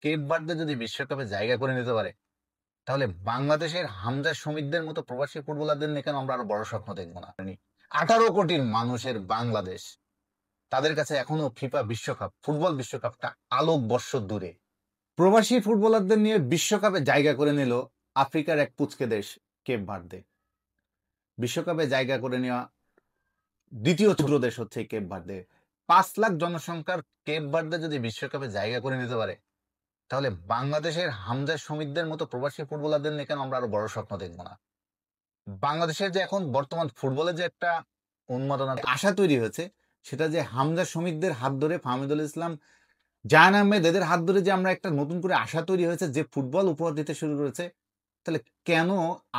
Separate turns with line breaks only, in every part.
Cape Verde যদি বিশ্বকাপে জায়গা করে নিতে পারে, তাহলে বাংলাদেশের হামজা সমিতদের মতো প্রবাসী ফুটবলারদের নিয়ে কেন আমরা আরো বড় স্বপ্ন দেখবো না? 18 কোটি মানুষের বাংলাদেশ, তাদের কাছে এখনো ফিফা বিশ্বকাপ, ফুটবল বিশ্বকাপটা আলোক বর্ষ দূরে। প্রবাসী ফুটবলারদের নিয়ে বিশ্বকাপে জায়গা করে নিল আফ্রিকার এক পুচকে দেশ কেপ ভার্দে। বিশ্বকাপে জায়গা করে নেওয়া দ্বিতীয় ছোট দেশ হচ্ছে কেপ ভার্দে। 5 লাখ জনসংখ্যার কেপ ভার্দে যদি বিশ্বকাপে জায়গা করে নিতে পারে, তাহলে বাংলাদেশের হামজা সমিতদের মতো প্রবাসী ফুটবলারদের নিয়ে কেন আমরা আরো বড় স্বপ্ন দেখবো না? বাংলাদেশের যে এখন বর্তমান ফুটবলে যে একটা উন্মাদনা, আশা তৈরি হয়েছে, সেটা যে হামজা সমিতদের হাত ধরে, ফাহমিদুল ইসলাম, জাহান আহমেদ, এদের হাত ধরে যে আমরা একটা নতুন করে আশা তৈরি হয়েছে, যে ফুটবল উপহার দিতে শুরু করেছে, তাহলে কেন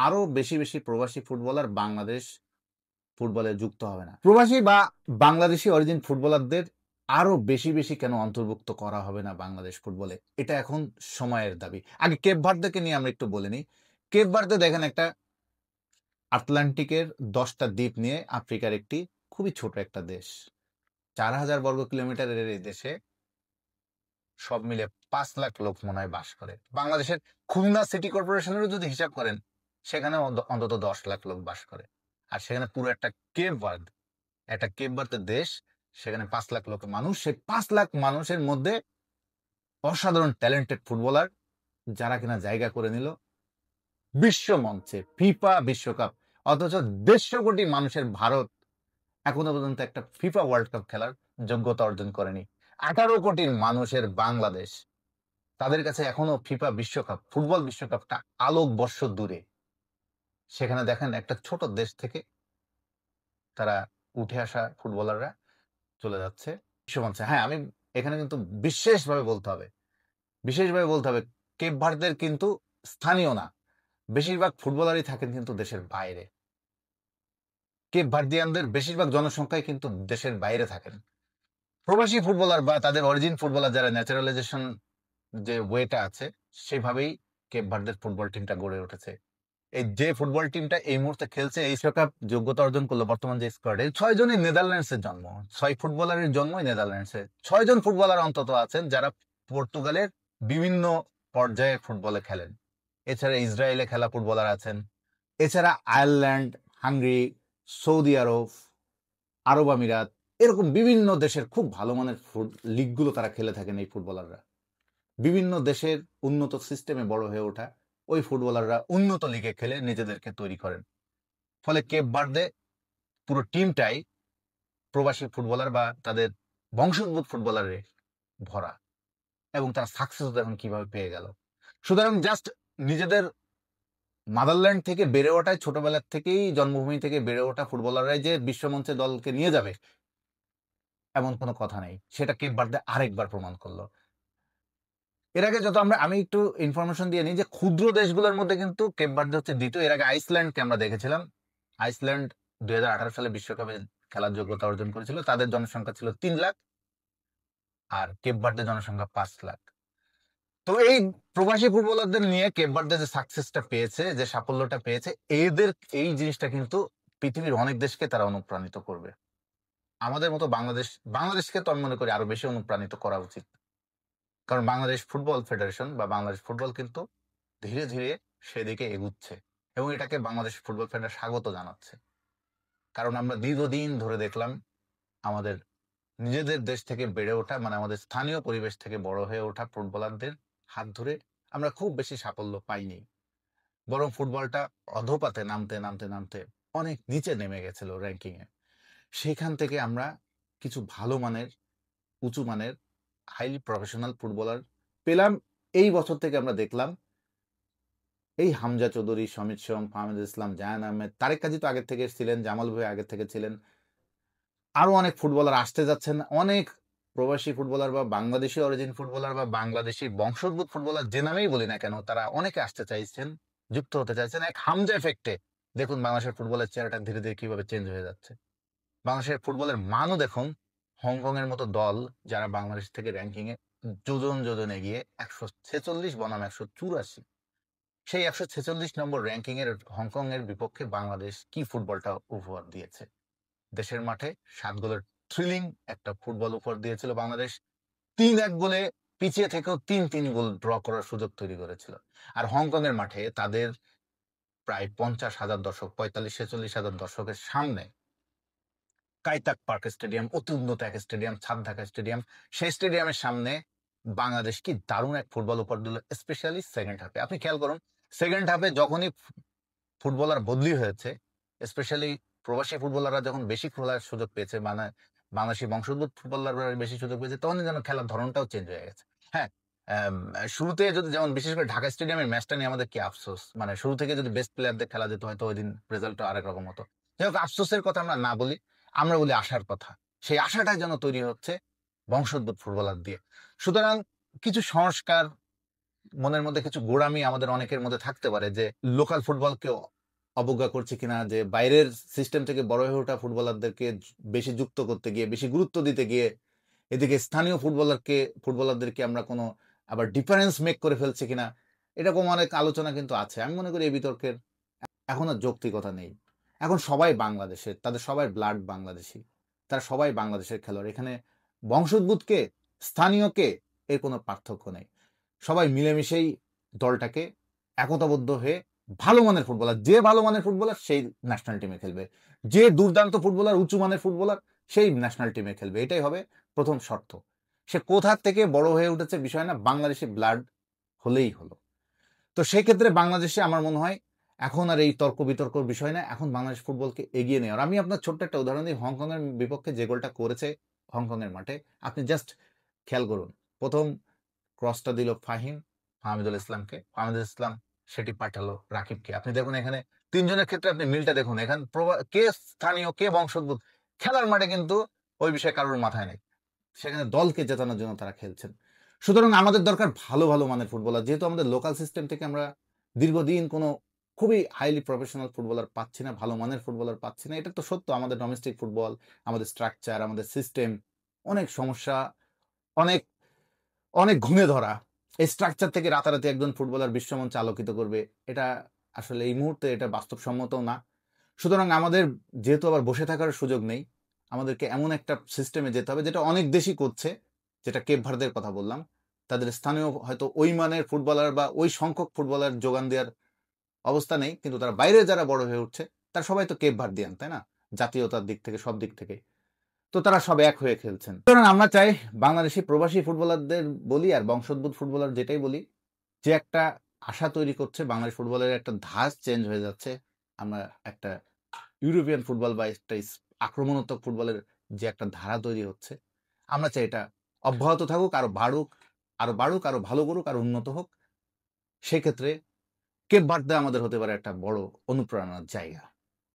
আরো বেশি বেশি প্রবাসী ফুটবলার বাংলাদেশ ফুটবলে যুক্ত হবে না? প্রবাসী বা বাংলাদেশি অরিজিন ফুটবলারদের আরো বেশি বেশি কেন অন্তর্ভুক্ত করা হবে না বাংলাদেশ ফুটবলে? এটা এখন সময়ের দাবি। আগে কেপ ভার্দেকে নিয়ে আমরা একটু বলে নিই। কেপ ভার্দে দেখেন একটা আটলান্টিকের 10টা দ্বীপ নিয়ে আফ্রিকার একটি খুবই ছোট একটা দেশ। 4,000 বর্গ কিলোমিটারের এই দেশে সব মিলে 5 লাখ লোক মনে হয় বাস করে। বাংলাদেশের খুলনা সিটি কর্পোরেশনেরও যদি হিসাব করেন, সেখানে অন্তত 10 লাখ লোক বাস করে। আর সেখানে পুরো একটা কেপ ভার্দে, একটা কেপ ভার্দে দেশ, সেখানে 5 লাখ লোক মানুষ, সেই 5 লাখ মানুষের মধ্যে অসাধারণ ট্যালেন্টেড ফুটবলার, যারা কিনা জায়গা করে নিল বিশ্ব মঞ্চে ফিফা বিশ্বকাপ। অথচ 150 কোটি মানুষের ভারত এখনো পর্যন্ত একটা ফিফা ওয়ার্ল্ড কাপ খেলার যোগ্যতা অর্জন করেনি। 18 কোটির মানুষের বাংলাদেশ, তাদের কাছে এখনো ফিফা বিশ্বকাপ, ফুটবল বিশ্বকাপটা আলোক বর্ষ দূরে। সেখানে দেখেন একটা ছোট দেশ থেকে তারা উঠে আসা ফুটবলাররা চলে যাচ্ছে বিশ্বমঞ্চে। হ্যাঁ, আমি এখানে কিন্তু বিশেষভাবে বলতে হবে, কেপ ভার্দের কিন্তু স্থানীয় না, বেশিরভাগ ফুটবলারই থাকেন কিন্তু দেশের বাইরে। কেপ ভার্দিয়ানদের বেশিরভাগ জনসংখ্যাই কিন্তু দেশের বাইরে থাকেন। প্রবাসী ফুটবলার বা তাদের অরিজিন ফুটবলার যারা, ন্যাচারালাইজেশন যে ওয়েটা আছে, সেভাবেই কেপ ভার্দের ফুটবল টিমটা গড়ে উঠেছে। এই যে ফুটবল টিমটা এই মুহূর্তে খেলছে, এই বিশ্বকাপ যোগ্যতা অর্জন করলো, বর্তমান যে স্কোয়াডে 6 জনই নেদারল্যান্ডসের জন্ম, 6 ফুটবলারের জন্মই নেদারল্যান্ডসে। 6 জন ফুটবলার অন্তত আছেন যারা পর্তুগালের বিভিন্ন পর্যায়ে ফুটবলে খেলেন। এছাড়া ইসরায়েলে খেলা ফুটবলার আছেন, এছাড়া আয়ারল্যান্ড, হাঙ্গেরি, সৌদি আরব, আরব আমিরাত, এরকম বিভিন্ন দেশের খুব ভালো মানের লিগগুলো তারা খেলে থাকেন এই ফুটবলাররা। বিভিন্ন দেশের উন্নত সিস্টেমে বড় হয়ে ওঠা ওই ফুটবলাররা উন্নত লিগে খেলে নিজেদেরকে তৈরি করেন। ফলে কেপ ভার্দে পুরো টিমটাই প্রবাসী ফুটবলার বা তাদের বংশোদ্ভূত ফুটবলারে ভরা, এবং তারা সাকসেস এখন কিভাবে পেয়ে গেল। সুতরাং জাস্ট নিজেদের মাদারল্যান্ড থেকে বেড়ে ওঠায়, ছোটবেলার থেকেই জন্মভূমি থেকে বেড়ে ওঠা ফুটবলাররাই যে বিশ্বমঞ্চে দলকে নিয়ে যাবে এমন কোনো কথা নেই। সেটা কেপ ভার্দে আরেকবার প্রমাণ করলো। এর আগে আমি একটু ইনফরমেশন দিয়ে নিই যে ক্ষুদ্র দেশগুলোর মধ্যে কিন্তু কেপ ভার্দে হচ্ছে দ্বিতীয়। এর আগে আইসল্যান্ডকে আমরা দেখেছিলাম। আইসল্যান্ড 2018 সালে বিশ্বকাপে খেলার যোগ্যতা অর্জন করেছিল, তাদের জনসংখ্যা ছিল 3 লাখ, আর কেপ ভার্দে জনসংখ্যা 5 লাখ। তো এই প্রবাসী ফুটবলারদের নিয়ে কেপ ভার্দে যে সাকসেসটা পেয়েছে, যে সাফল্যটা পেয়েছে, এদের এই জিনিসটা কিন্তু পৃথিবীর অনেক দেশকে তারা অনুপ্রাণিত করবে। আমাদের মতো বাংলাদেশকে তো আমি মনে করি আরো বেশি অনুপ্রাণিত করা উচিত। কারণ বাংলাদেশ ফুটবল ফেডারেশন বা বাংলাদেশ ফুটবল কিন্তু ধীরে ধীরে সেদিকে এগুচ্ছে, এবং এটাকে বাংলাদেশ ফুটবল ফেডারেশন স্বাগত জানাচ্ছে। কারণ আমরা দীর্ঘদিন ধরে দেখলাম আমাদের নিজেদের দেশ থেকে বেড়ে ওঠা, মানে আমাদের স্থানীয় পরিবেশ থেকে বড় হয়ে ওঠা ফুটবলারদের হাত ধরে আমরা খুব বেশি সাফল্য পাইনি, বরং ফুটবলটা অধপাতে নামতে নামতে নামতে অনেক নিচে নেমে গেছিল র্যাঙ্কিং এ। সেখান থেকে আমরা কিছু ভালো মানের, উঁচু মানের, হাইলি প্রফেশনাল ফুটবলার পেলাম। এই বছর থেকে আমরা দেখলাম এই হামজা চৌধুরী, সমিত সোম, ফাহমিদুল ইসলাম, জাহান আহমেদ, তারেক কাজী তো আগের থেকে ছিলেন, জামাল ভাই আগের থেকে ছিলেন, আরো অনেক ফুটবলার আসতে যাচ্ছেন। অনেক প্রবাসী ফুটবলার বা বাংলাদেশি অরিজিন ফুটবলার বা বাংলাদেশি বংশোদ্ভূত ফুটবলার, যে নামেই বলি না কেন, তারা অনেকে আসতে চাইছেন, যুক্ত হতে চাইছেন এক হামজা এফেক্টে। দেখুন বাংলাদেশের ফুটবলের চেহারাটা ধীরে ধীরে কিভাবে চেঞ্জ হয়ে যাচ্ছে। বাংলাদেশের ফুটবলের মানও দেখুন, হংকং এর মতো দল যারা বাংলাদেশ থেকে র্যাঙ্কিং এ যোজন যোজন এগিয়ে 146 বনাম 184, সেই 146 নম্বর র্যাঙ্কিং এর হংকং এর বিপক্ষে বাংলাদেশ কি ফুটবলটা উপহার দিয়েছে। দেশের মাঠে 7 গোলের থ্রিলিং একটা ফুটবল উপহার দিয়েছিল বাংলাদেশ। 3-1 গোলে পিছিয়ে থেকেও ৩ গোল ড্র করার সুযোগ তৈরি করেছিল। আর হংকং এর মাঠে তাদের প্রায় ৫০,০০০ দর্শক, ৪৫-৪৬,০০০ দর্শকের সামনে কাইতাক পার্ক স্টেডিয়াম, অতি উন্নত এক স্টেডিয়াম, ছাদ ঢাকা স্টেডিয়াম। সেই স্টেডিয়ামের সামনে বাংলাদেশ কি দারুণ এক ফুটবল উপহার দিল, স্পেশালি সেকেন্ড হাফে। আপনি খেয়াল করুন, সেকেন্ড হাফে যখনই ফুটবলার বদলি হয়েছে, স্পেশালি প্রবাসী ফুটবলাররা যখন বেশি খেলার সুযোগ পেয়েছে, মানে বাংলাদেশি বংশোদ্ভূত ফুটবলাররা বেশি সুযোগ পেয়েছে, তখনই যেন খেলার ধরনটাও চেঞ্জ হয়ে গেছে। হ্যাঁ, শুরুতে যদি, যেমন বিশেষ করে ঢাকা স্টেডিয়ামের ম্যাচটা নিয়ে আমাদের কি আফসোস, মানে শুরু থেকে যদি বেস্ট প্লেয়ারদের খেলা যেত, হয়তো ওই দিন রেজাল্টটা আরেক রকম হতো। যাই হোক, আফসোসের কথা আমরা না বলি, আমরা বলি আশার কথা। সেই আশাটাই যেন তৈরি হচ্ছে বংশোদ্ভূত ফুটবলার দিয়ে। সুতরাং কিছু সংস্কার, মনের মধ্যে কিছু গোঁড়ামি আমাদের অনেকের মধ্যে থাকতে পারে, যে লোকাল ফুটবলকে অবজ্ঞা করছে কিনা, যে বাইরের সিস্টেম থেকে বড় হয়ে ওঠা ফুটবলারদেরকে বেশি যুক্ত করতে গিয়ে, বেশি গুরুত্ব দিতে গিয়ে, এদিকে স্থানীয় ফুটবলারদেরকে আমরা কোনো আবার ডিফারেন্স মেক করে ফেলছি কিনা, এরকম অনেক আলোচনা কিন্তু আছে। আমি মনে করি এই বিতর্কের এখন আর যৌক্তিকতা নেই। এখন সবাই বাংলাদেশের, তাদের সবাই ব্লাড বাংলাদেশি, তারা সবাই বাংলাদেশের খেলোয়াড়। এখানে বংশোদ্ভূতকে, স্থানীয়কে, এর কোনো পার্থক্য নেই। সবাই মিলেমিশেই দলটাকে একতাবদ্ধ হয়ে, ভালো মানের ফুটবলার, যে ভালো মানের ফুটবলার সেই ন্যাশনাল টিমে খেলবে, যে দুর্দান্ত ফুটবলার, উঁচু মানের ফুটবলার, সেই ন্যাশনাল টিমে খেলবে। এটাই হবে প্রথম শর্ত। সে কোথা থেকে বড় হয়ে উঠেছে বিষয় না, বাংলাদেশি ব্লাড হলেই হলো। তো সেক্ষেত্রে বাংলাদেশে আমার মনে হয় এখন আর এই তর্ক বিতর্কর বিষয় না, এখন বাংলাদেশ ফুটবলকে এগিয়ে নেওয়ার। আমি আপনার ছোট্ট একটা উদাহরণ দিই, হংকং এর বিপক্ষে যে গোলটা করেছে হংকং এর মাঠে, আপনি জাস্ট খেয়াল করুন। প্রথম ক্রসটা দিল ফাহমিদুল ইসলামকে, ফাহমিদুল ইসলাম সেটি পাঠালো রাকিবকে। আপনি দেখুন এখানে তিনজনের ক্ষেত্রে আপনি মিলটা দেখুন, এখানে কে স্থানীয়, কে বংশোদ্ভূত, খেলার মাঠে কিন্তু ওই বিষয়ে কারোর মাথায় নেই। সেখানে দলকে জেতানোর জন্য তারা খেলছেন। সুতরাং আমাদের দরকার ভালো ভালো মানের ফুটবলার। যেহেতু আমাদের লোকাল সিস্টেম থেকে আমরা দীর্ঘদিন কোনো খুবই হাইলি প্রফেশনাল ফুটবলার পাচ্ছি না, ভালো মানের ফুটবলার পাচ্ছি না, এটা তো সত্য। আমাদের ডোমেস্টিক ফুটবল, আমাদের স্ট্রাকচার, আমাদের সিস্টেম অনেক সমস্যা, অনেক অনেক ঘুণে ধরা। এই স্ট্রাকচার থেকে রাতারাতি একজন ফুটবলার বিশ্বমঞ্চে আলোকিত করবে, এটা আসলে এই মুহূর্তে এটা বাস্তবসম্মতও না। সুতরাং আমাদের যেহেতু আবার বসে থাকার সুযোগ নেই, আমাদেরকে এমন একটা সিস্টেমে যেতে হবে, যেটা অনেক দেশই করছে, যেটা কেপ ভার্দের কথা বললাম। তাদের স্থানীয় হয়তো ওই মানের ফুটবলার বা ওই সংখ্যক ফুটবলার যোগান দেওয়ার অবস্থা নেই, কিন্তু তারা বাইরে যারা বড় হয়ে উঠছে, তারা সবাই তো কেপ ভার্দিয়ান, তাই না? জাতীয়তার দিক থেকে, সব দিক থেকে। তো তারা সব এক হয়ে খেলছেন। সুতরাং আমরা চাই বাংলাদেশি প্রবাসী ফুটবলারদের বলি আর বংশোদ্ভূত ফুটবলার যেটাই বলি, যে একটা আশা তৈরি করছে, বাংলাদেশ ফুটবলের একটা ধাঁচ চেঞ্জ হয়ে যাচ্ছে। আমরা একটা ইউরোপিয়ান ফুটবল বা একটা আক্রমণাত্মক ফুটবলের যে একটা ধারা তৈরি হচ্ছে, আমরা চাই এটা অব্যাহত থাকুক, আরো বাড়ুক, আরো ভালো করুক, আরো উন্নত হোক। সেক্ষেত্রে কেপ ভার্দে আমাদের হতে পারে একটা বড় অনুপ্রেরণার জায়গা।